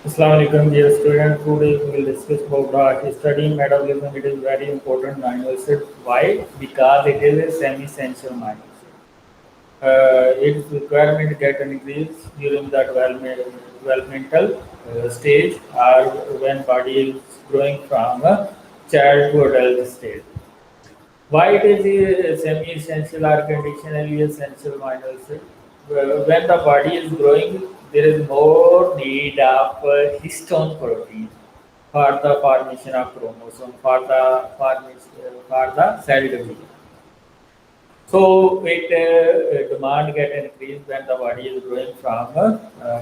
Assalamu alaikum, dear students. Today we will discuss about studying metabolism. It is very important mindset. Why? Because it is a semi-essential mindset. Its requirement get increased during the developmental stage or when body is growing from a child to adult stage. Why it is a semi-essential or conditionally essential mindset? When the body is growing, there is more need of histone protein for the formation of chromosome for the cell division. So it demand get increased when the body is growing from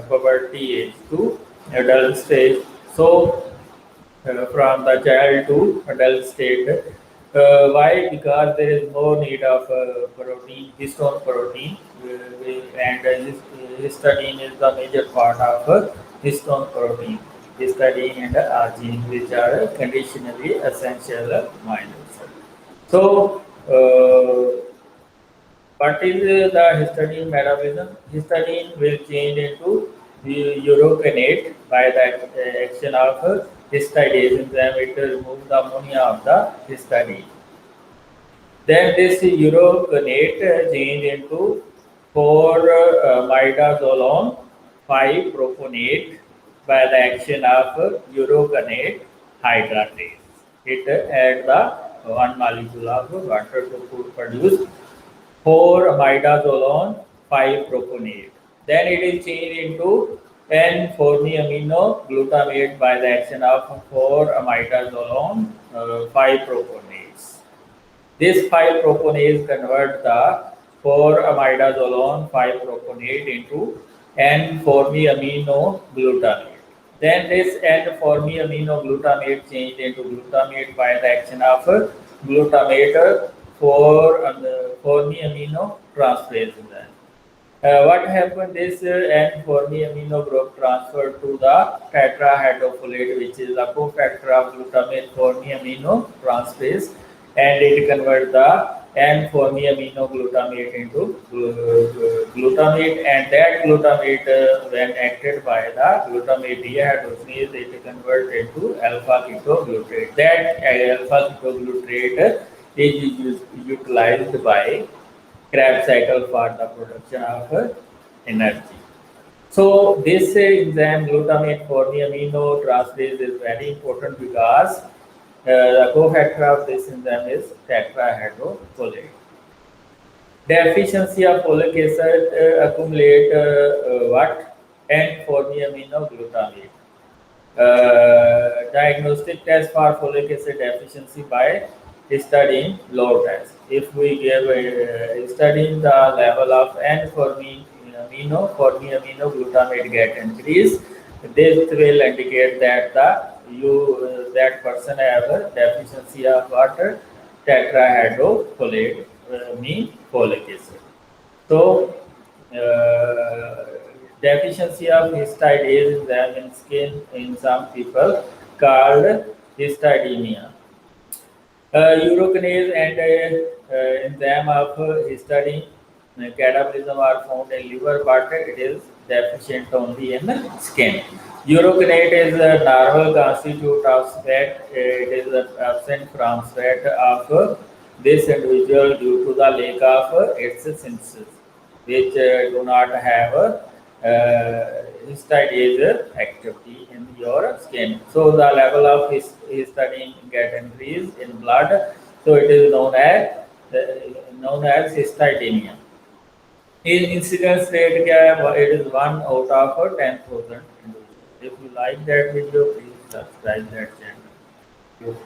puberty age to adult stage. So from the child to adult state. Why? Because there is more need of protein, histone protein, and histidine is the major part of histone protein. Histidine and arginine, which are conditionally essential amino acids. So, what is the histidine metabolism? Histidine will change into the urocanate by the action of histidase enzyme. It removes the ammonia of the histidine. Then this urocanate change into 4-midazolam 5-propanate by the action of urocanate hydratase. It add the one molecule of water to produce 4-midazolam 5-propanate. Then it is changed into N-formyamino glutamate by the action of 4-midazolam 5-propanates. This 5-propanase convert the 4-imidazolone 5-propanate into N-formyamino glutamate. Then this N-formyamino glutamate changed into glutamate by the action of glutamate 4-formyamino transferase enzyme. What happened is N-formyamino group transferred to the tetrahydrofolate, which is a cofactor of glutamate formyamino transferase, and it converts the N-formyamino glutamate into glutamate, and that glutamate, when acted by the glutamate dehydrogenase, it converts into alpha ketoglutarate. That alpha ketoglutarate is utilized by Krebs cycle for the production of energy. So this enzyme glutamate formyamino transferase is very important because the cofactor of this enzyme is tetrahydrofolate. Deficiency of folic acid accumulate what? N-formyamino glutamate. Diagnostic test for folic acid deficiency by studying low test. If we give studying the level of N-formyamino glutamate get increased, this will indicate that that person have a deficiency of water tetrahydrofolate, mean folic acid. So, deficiency of histidase enzyme in skin in some people called histidemia. Urocanase and enzyme of histidine catabolism are found in liver, but it is deficient only in skin. Urocanate is a normal constitute of sweat. It is absent from sweat of this individual due to the lack of its synthesis, which do not have histidase activity in your skin. So the level of histidine get increased in blood. So it is known as histidemia. In incidence rate, it is 1 out of 10,000 individuals. If you like that video, please subscribe that channel. Thank you.